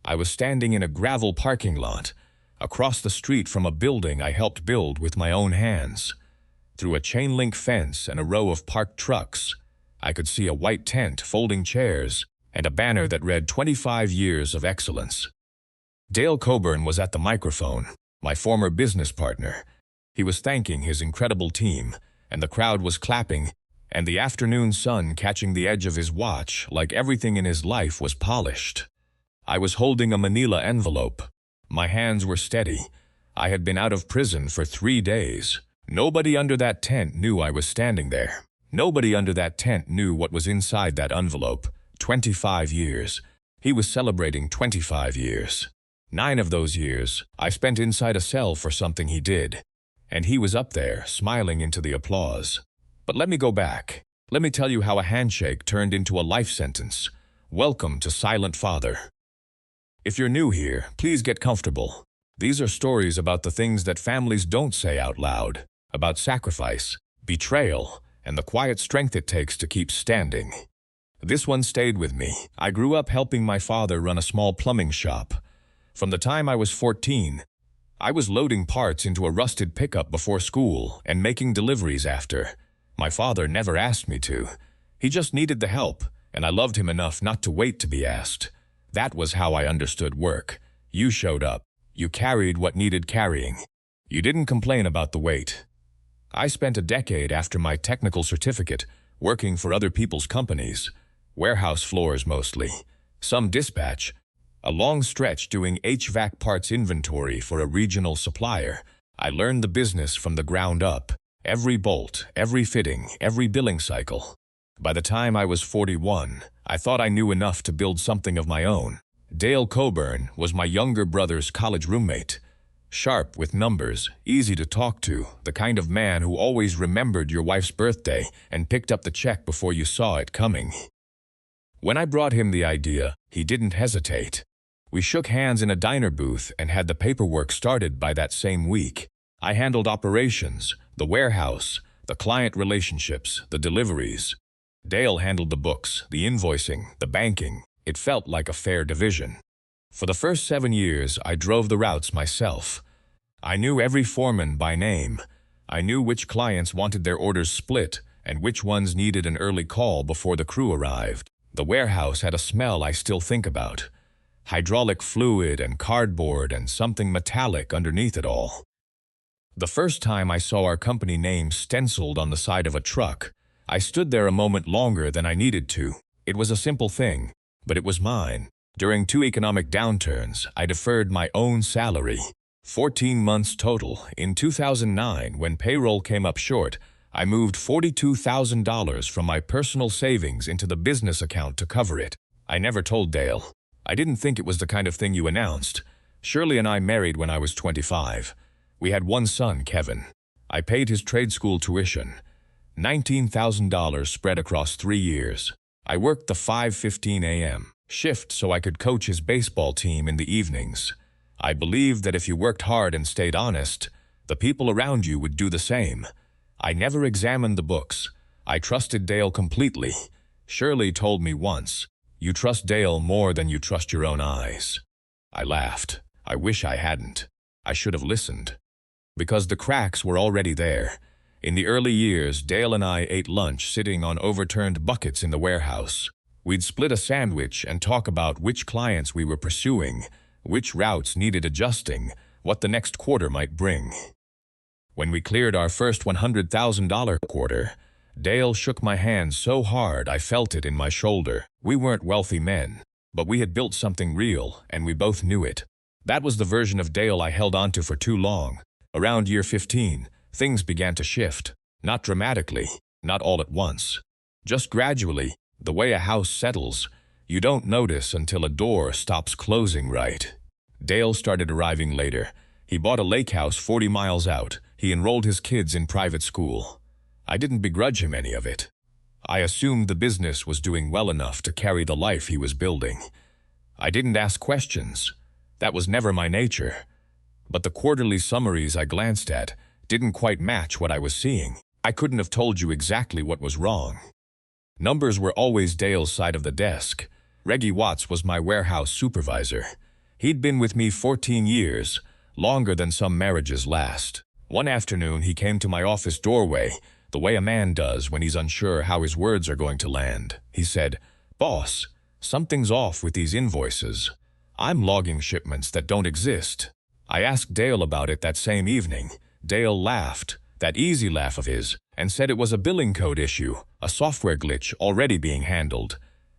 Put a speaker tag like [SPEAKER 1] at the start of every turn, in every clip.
[SPEAKER 1] I was standing in a gravel parking lot, across the street from a building I helped build with my own hands. Through a chain-link fence and a row of parked trucks, I could see a white tent, folding chairs, and a banner that read 25 years of excellence. Dale Coburn was at the microphone, my former business partner. He was thanking his incredible team, and the crowd was clapping, and the afternoon sun catching the edge of his watch like everything in his life was polished. I was holding a manila envelope. My hands were steady. I had been out of prison for 3 days. Nobody under that tent knew I was standing there. Nobody under that tent knew what was inside that envelope. 25 years. He was celebrating 25 years. 9 of those years, I spent inside a cell for something he did. And he was up there, smiling into the applause. But let me go back. Let me tell you how a handshake turned into a life sentence. Welcome to Silent Father. If you're new here, please get comfortable. These are stories about the things that families don't say out loud, about sacrifice, betrayal, and the quiet strength it takes to keep standing. This one stayed with me. I grew up helping my father run a small plumbing shop. From the time I was 14, I was loading parts into a rusted pickup before school and making deliveries after. My father never asked me to. He just needed the help, and I loved him enough not to wait to be asked. That was how I understood work. You showed up. You carried what needed carrying. You didn't complain about the weight. I spent a decade after my technical certificate working for other people's companies, warehouse floors mostly, some dispatch, a long stretch doing HVAC parts inventory for a regional supplier. I learned the business from the ground up, every bolt, every fitting, every billing cycle. By the time I was 41, I thought I knew enough to build something of my own. Dale Coburn was my younger brother's college roommate. Sharp with numbers, easy to talk to, the kind of man who always remembered your wife's birthday and picked up the check before you saw it coming. When I brought him the idea, he didn't hesitate. We shook hands in a diner booth and had the paperwork started by that same week. I handled operations, the warehouse, the client relationships, the deliveries. Dale handled the books, the invoicing, the banking. It felt like a fair division. For the first 7 years, I drove the routes myself. I knew every foreman by name. I knew which clients wanted their orders split and which ones needed an early call before the crew arrived. The warehouse had a smell I still think about. Hydraulic fluid and cardboard and something metallic underneath it all. The first time I saw our company name stenciled on the side of a truck, I stood there a moment longer than I needed to. It was a simple thing, but it was mine. During 2 economic downturns, I deferred my own salary. 14 months total. In 2009, when payroll came up short, I moved $42,000 from my personal savings into the business account to cover it. I never told Dale. I didn't think it was the kind of thing you announced. Shirley and I married when I was 25. We had one son, Kevin. I paid his trade school tuition. $19,000 spread across 3 years. I worked the 5:15 a.m. shift so I could coach his baseball team in the evenings. I believed that if you worked hard and stayed honest, the people around you would do the same. I never examined the books. I trusted Dale completely. Shirley told me once, "You trust Dale more than you trust your own eyes." I laughed. I wish I hadn't. I should have listened. Because the cracks were already there. In the early years, Dale and I ate lunch sitting on overturned buckets in the warehouse. We'd split a sandwich and talk about which clients we were pursuing, which routes needed adjusting, what the next quarter might bring. When we cleared our first $100,000 quarter, Dale shook my hand so hard I felt it in my shoulder. We weren't wealthy men, but we had built something real, and we both knew it. That was the version of Dale I held onto for too long. Around year 15, things began to shift. Not dramatically, not all at once. Just gradually, the way a house settles, you don't notice until a door stops closing right. Dale started arriving later. He bought a lake house 40 miles out. He enrolled his kids in private school. I didn't begrudge him any of it. I assumed the business was doing well enough to carry the life he was building. I didn't ask questions. That was never my nature. But the quarterly summaries I glanced at didn't quite match what I was seeing. I couldn't have told you exactly what was wrong. Numbers were always Dale's side of the desk. Reggie Watts was my warehouse supervisor. He'd been with me 14 years, longer than some marriages last. One afternoon, he came to my office doorway, the way a man does when he's unsure how his words are going to land. He said, "Boss, something's off with these invoices. I'm logging shipments that don't exist." I asked Dale about it that same evening. Dale laughed, that easy laugh of his, and said it was a billing code issue, a software glitch already being handled.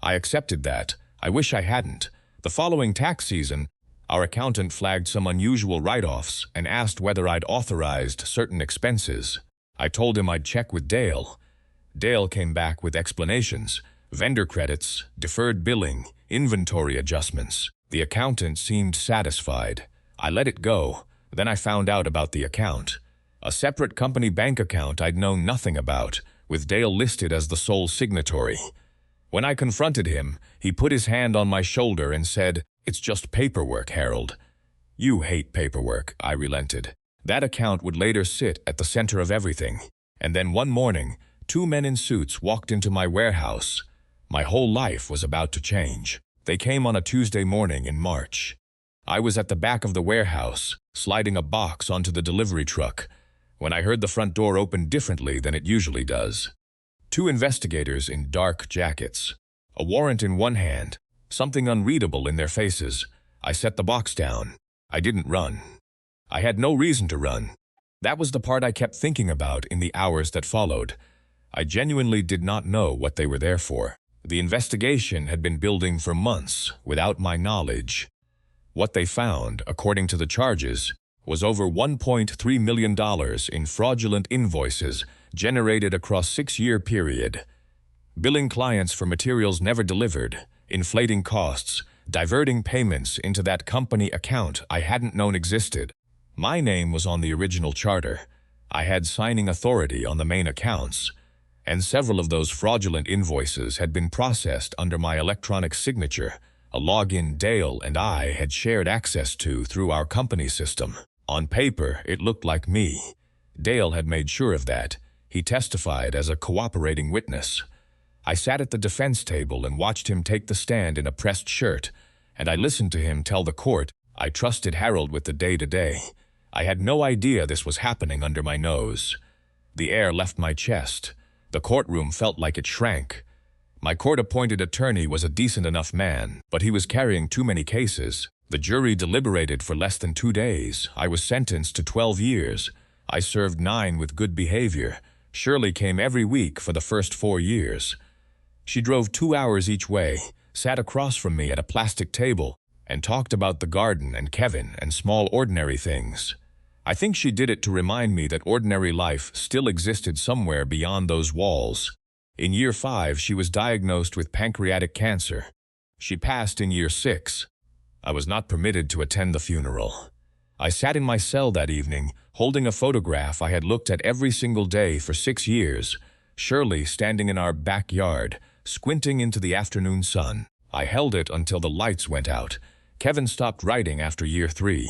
[SPEAKER 1] I accepted that. I wish I hadn't. The following tax season, our accountant flagged some unusual write-offs and asked whether I'd authorized certain expenses. I told him I'd check with Dale. Dale came back with explanations, vendor credits, deferred billing, inventory adjustments. The accountant seemed satisfied. I let it go. Then I found out about the account. A separate company bank account I'd known nothing about, with Dale listed as the sole signatory. When I confronted him, he put his hand on my shoulder and said, "It's just paperwork, Harold." "You hate paperwork," I relented. That account would later sit at the center of everything. And then one morning, 2 men in suits walked into my warehouse. My whole life was about to change. They came on a Tuesday morning in March. I was at the back of the warehouse, sliding a box onto the delivery truck, when I heard the front door open differently than it usually does. 2 investigators in dark jackets, a warrant in one hand, something unreadable in their faces. I set the box down. I didn't run. I had no reason to run. That was the part I kept thinking about in the hours that followed. I genuinely did not know what they were there for. The investigation had been building for months without my knowledge. What they found, according to the charges, was over $1.3 million in fraudulent invoices generated across a 6-year period. Billing clients for materials never delivered, inflating costs, diverting payments into that company account I hadn't known existed. My name was on the original charter. I had signing authority on the main accounts, and several of those fraudulent invoices had been processed under my electronic signature, a login Dale and I had shared access to through our company system. On paper, it looked like me. Dale had made sure of that. He testified as a cooperating witness. I sat at the defense table and watched him take the stand in a pressed shirt, and I listened to him tell the court I trusted Harold with the day-to-day. I had no idea this was happening under my nose. The air left my chest. The courtroom felt like it shrank. My court-appointed attorney was a decent enough man, but he was carrying too many cases. The jury deliberated for less than 2 days. I was sentenced to 12 years. I served 9 with good behavior. Shirley came every week for the first 4 years. She drove 2 hours each way, sat across from me at a plastic table, and talked about the garden and Kevin and small ordinary things. I think she did it to remind me that ordinary life still existed somewhere beyond those walls. In year 5, she was diagnosed with pancreatic cancer. She passed in year 6. I was not permitted to attend the funeral. I sat in my cell that evening, holding a photograph I had looked at every single day for 6 years, Shirley standing in our backyard, squinting into the afternoon sun. I held it until the lights went out. Kevin stopped writing after year 3.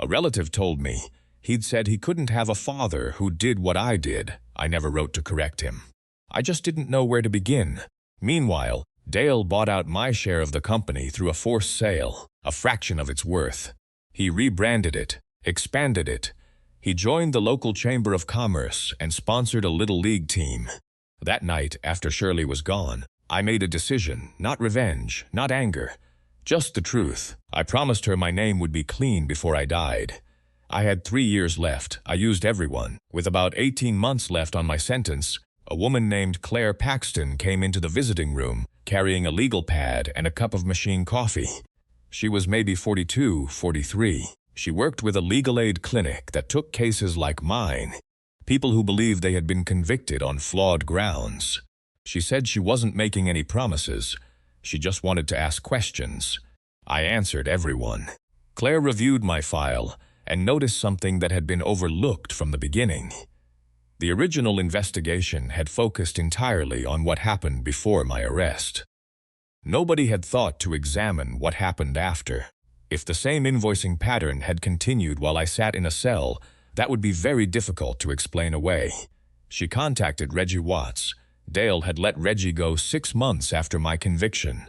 [SPEAKER 1] A relative told me he'd said he couldn't have a father who did what I did. I never wrote to correct him. I just didn't know where to begin. Meanwhile, Dale bought out my share of the company through a forced sale, a fraction of its worth. He rebranded it, expanded it. He joined the local Chamber of Commerce and sponsored a Little League team. That night, after Shirley was gone, I made a decision, not revenge, not anger, just the truth. I promised her my name would be clean before I died. I had 3 years left. I used everyone. With about 18 months left on my sentence, a woman named Claire Paxton came into the visiting room, carrying a legal pad and a cup of machine coffee. She was maybe 42, 43. She worked with a legal aid clinic that took cases like mine, people who believed they had been convicted on flawed grounds. She said she wasn't making any promises. She just wanted to ask questions. I answered everyone. Claire reviewed my file and noticed something that had been overlooked from the beginning. The original investigation had focused entirely on what happened before my arrest. Nobody had thought to examine what happened after. If the same invoicing pattern had continued while I sat in a cell, that would be very difficult to explain away. She contacted Reggie Watts. Dale had let Reggie go 6 months after my conviction.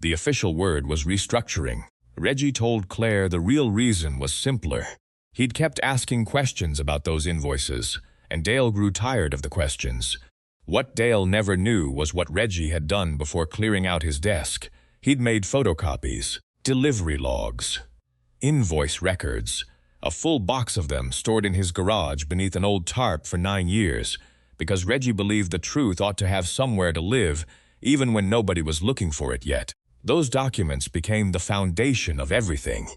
[SPEAKER 1] The official word was restructuring. Reggie told Claire the real reason was simpler. He'd kept asking questions about those invoices, and Dale grew tired of the questions. What Dale never knew was what Reggie had done before clearing out his desk. He'd made photocopies, delivery logs, invoice records, a full box of them stored in his garage beneath an old tarp for 9 years, because Reggie believed the truth ought to have somewhere to live, even when nobody was looking for it yet. Those documents became the foundation of everything.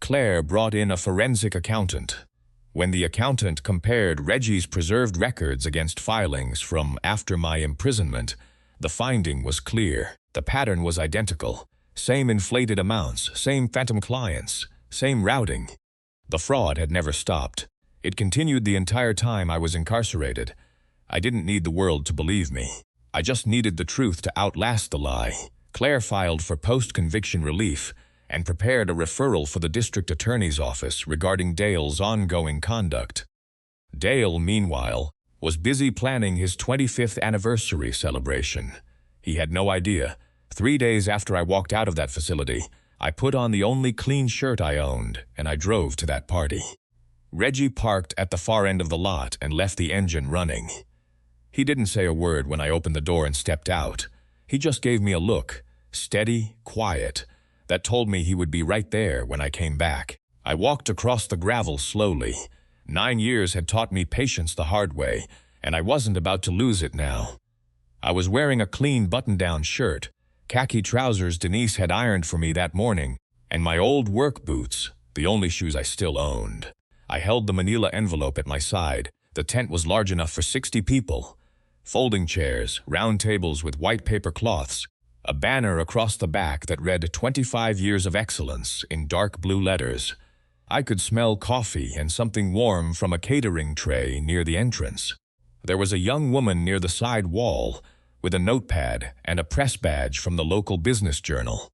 [SPEAKER 1] Claire brought in a forensic accountant. When the accountant compared Reggie's preserved records against filings from after my imprisonment, the finding was clear. The pattern was identical. Same inflated amounts, same phantom clients, same routing. The fraud had never stopped. It continued the entire time I was incarcerated. I didn't need the world to believe me. I just needed the truth to outlast the lie. Claire filed for post-conviction relief and prepared a referral for the district attorney's office regarding Dale's ongoing conduct. Dale, meanwhile, was busy planning his 25th anniversary celebration. He had no idea. 3 days after I walked out of that facility, I put on the only clean shirt I owned, and I drove to that party. Reggie parked at the far end of the lot and left the engine running. He didn't say a word when I opened the door and stepped out. He just gave me a look, steady, quiet, that told me he would be right there when I came back. I walked across the gravel slowly. 9 years had taught me patience the hard way, and I wasn't about to lose it now. I was wearing a clean button-down shirt, khaki trousers Denise had ironed for me that morning, and my old work boots, the only shoes I still owned. I held the manila envelope at my side. The tent was large enough for 60 people. Folding chairs, round tables with white paper cloths, a banner across the back that read 25 Years of Excellence in dark blue letters. I could smell coffee and something warm from a catering tray near the entrance. There was a young woman near the side wall with a notepad and a press badge from the local business journal.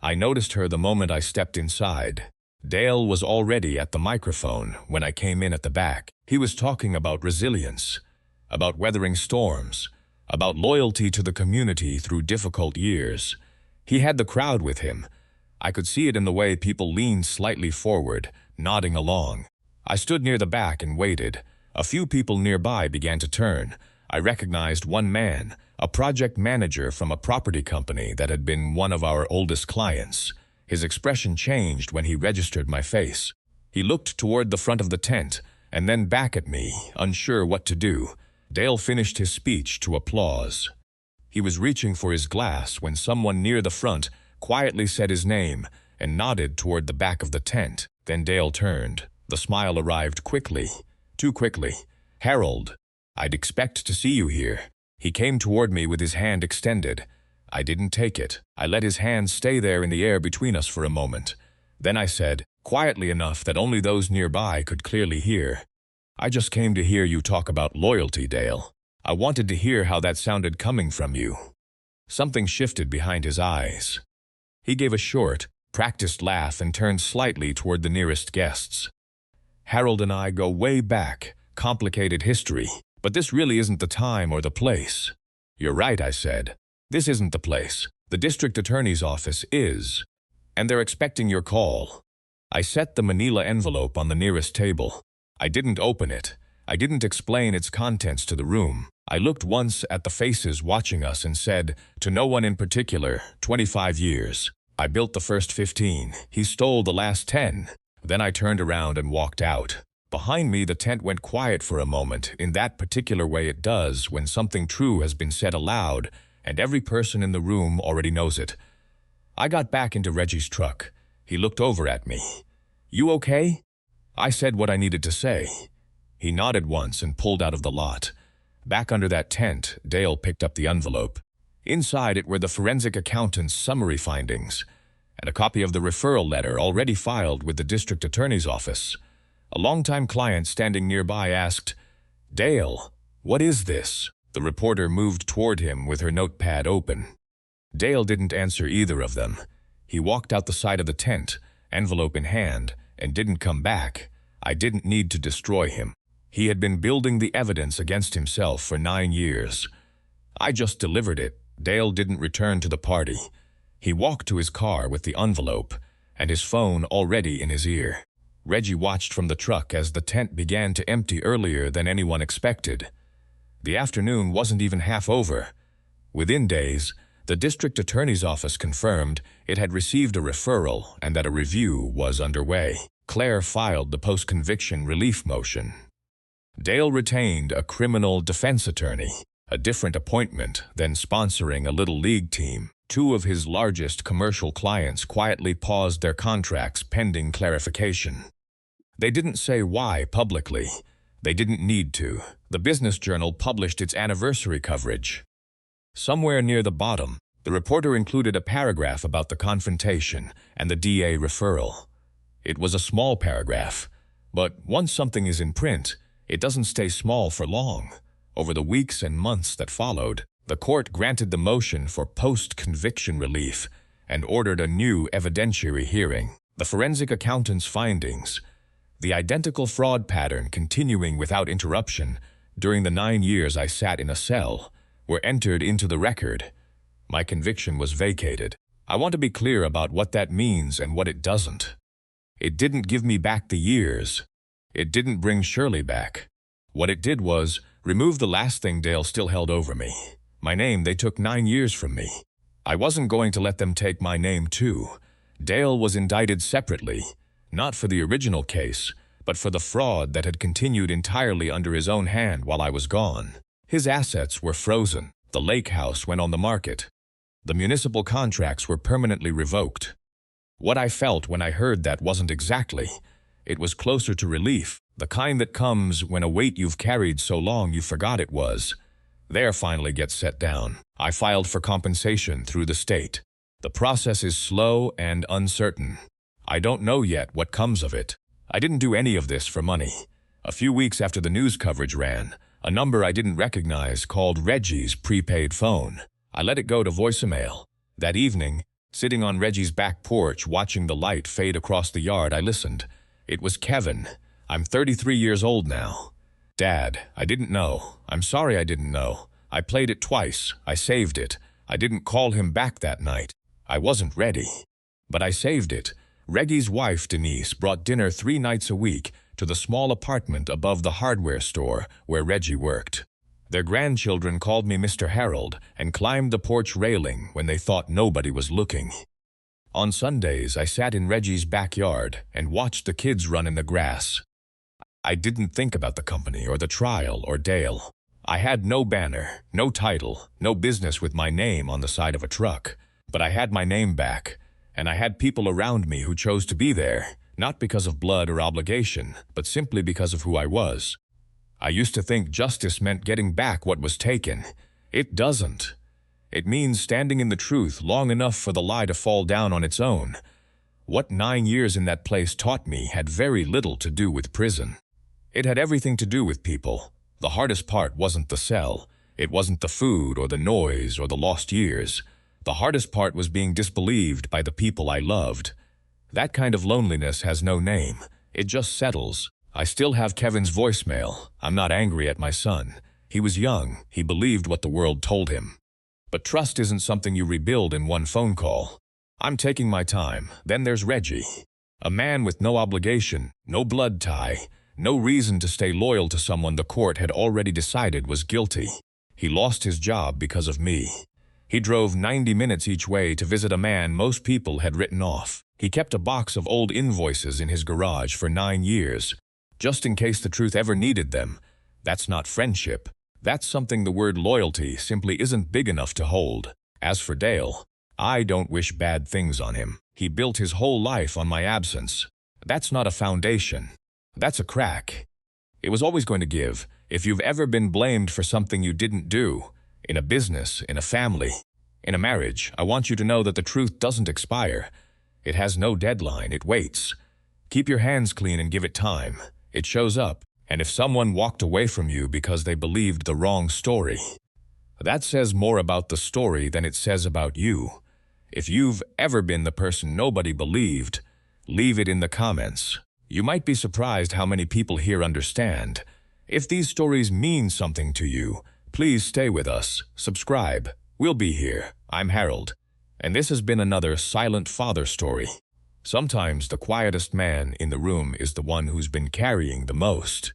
[SPEAKER 1] I noticed her the moment I stepped inside. Dale was already at the microphone when I came in at the back. He was talking about resilience, about weathering storms, about loyalty to the community through difficult years. He had the crowd with him. I could see it in the way people leaned slightly forward, nodding along. I stood near the back and waited. A few people nearby began to turn. I recognized one man, a project manager from a property company that had been one of our oldest clients. His expression changed when he registered my face. He looked toward the front of the tent and then back at me, unsure what to do. Dale finished his speech to applause. He was reaching for his glass when someone near the front quietly said his name and nodded toward the back of the tent. Then Dale turned. The smile arrived quickly, too quickly. "Harold, I'd expect to see you here." He came toward me with his hand extended. I didn't take it. I let his hand stay there in the air between us for a moment. Then I said, quietly enough that only those nearby could clearly hear, "I just came to hear you talk about loyalty, Dale. I wanted to hear how that sounded coming from you." Something shifted behind his eyes. He gave a short, practiced laugh and turned slightly toward the nearest guests. "Harold and I go way back, complicated history, but this really isn't the time or the place." "You're right," I said. "This isn't the place. The district attorney's office is, and they're expecting your call." I set the manila envelope on the nearest table. I didn't open it. I didn't explain its contents to the room. I looked once at the faces watching us and said, to no one in particular, 25 years. I built the first 15. He stole the last 10. Then I turned around and walked out. Behind me, the tent went quiet for a moment, in that particular way it does when something true has been said aloud, and every person in the room already knows it. I got back into Reggie's truck. He looked over at me. "You okay?" I said what I needed to say. He nodded once and pulled out of the lot. Back under that tent, Dale picked up the envelope. Inside it were the forensic accountant's summary findings, and a copy of the referral letter already filed with the district attorney's office. A longtime client standing nearby asked, "Dale, what is this?" The reporter moved toward him with her notepad open. Dale didn't answer either of them. He walked out the side of the tent, envelope in hand, and didn't come back. I didn't need to destroy him. He had been building the evidence against himself for 9 years. I just delivered it. Dale didn't return to the party. He walked to his car with the envelope, and his phone already in his ear. Reggie watched from the truck as the tent began to empty earlier than anyone expected. The afternoon wasn't even half over. Within days, the district attorney's office confirmed it had received a referral and that a review was underway. Claire filed the post-conviction relief motion. Dale retained a criminal defense attorney, a different appointment than sponsoring a little league team. Two of his largest commercial clients quietly paused their contracts pending clarification. They didn't say why publicly. They didn't need to. The Business Journal published its anniversary coverage. Somewhere near the bottom, the reporter included a paragraph about the confrontation and the DA referral. It was a small paragraph, but once something is in print, it doesn't stay small for long. Over the weeks and months that followed, the court granted the motion for post-conviction relief and ordered a new evidentiary hearing. The forensic accountant's findings, the identical fraud pattern continuing without interruption during the 9 years I sat in a cell, were entered into the record. My conviction was vacated. I want to be clear about what that means and what it doesn't. It didn't give me back the years. It didn't bring Shirley back. What it did was remove the last thing Dale still held over me. My name they took 9 years from me. I wasn't going to let them take my name too. Dale was indicted separately, not for the original case, but for the fraud that had continued entirely under his own hand while I was gone. His assets were frozen. The lake house went on the market. The municipal contracts were permanently revoked. What I felt when I heard that wasn't exactly. It was closer to relief, the kind that comes when a weight you've carried so long you forgot it was. There finally gets set down. I filed for compensation through the state. The process is slow and uncertain. I don't know yet what comes of it. I didn't do any of this for money. A few weeks after the news coverage ran, a number I didn't recognize called Reggie's prepaid phone. I let it go to voicemail. That evening, sitting on Reggie's back porch watching the light fade across the yard, I listened. It was Kevin. I'm 33 years old now. Dad, I didn't know. I'm sorry I didn't know. I played it twice. I saved it. I didn't call him back that night. I wasn't ready. But I saved it. Reggie's wife, Denise, brought dinner 3 nights a week to the small apartment above the hardware store where Reggie worked. Their grandchildren called me Mr. Harold and climbed the porch railing when they thought nobody was looking. On Sundays, I sat in Reggie's backyard and watched the kids run in the grass. I didn't think about the company or the trial or Dale. I had no banner, no title, no business with my name on the side of a truck. But I had my name back, and I had people around me who chose to be there, not because of blood or obligation, but simply because of who I was. I used to think justice meant getting back what was taken. It doesn't. It means standing in the truth long enough for the lie to fall down on its own. What 9 years in that place taught me had very little to do with prison. It had everything to do with people. The hardest part wasn't the cell. It wasn't the food or the noise or the lost years. The hardest part was being disbelieved by the people I loved. That kind of loneliness has no name. It just settles. I still have Kevin's voicemail. I'm not angry at my son. He was young. He believed what the world told him. But trust isn't something you rebuild in one phone call. I'm taking my time. Then there's Reggie. A man with no obligation, no blood tie, no reason to stay loyal to someone the court had already decided was guilty. He lost his job because of me. He drove 90 minutes each way to visit a man most people had written off. He kept a box of old invoices in his garage for 9 years, just in case the truth ever needed them. That's not friendship. That's something the word loyalty simply isn't big enough to hold. As for Dale, I don't wish bad things on him. He built his whole life on my absence. That's not a foundation. That's a crack. It was always going to give. If you've ever been blamed for something you didn't do, in a business, in a family, in a marriage, I want you to know that the truth doesn't expire. It has no deadline, it waits. Keep your hands clean and give it time. It shows up, and if someone walked away from you because they believed the wrong story, that says more about the story than it says about you. If you've ever been the person nobody believed, leave it in the comments. You might be surprised how many people here understand. If these stories mean something to you, please stay with us, subscribe. We'll be here. I'm Harold, and this has been another Silent Father story. Sometimes the quietest man in the room is the one who's been carrying the most.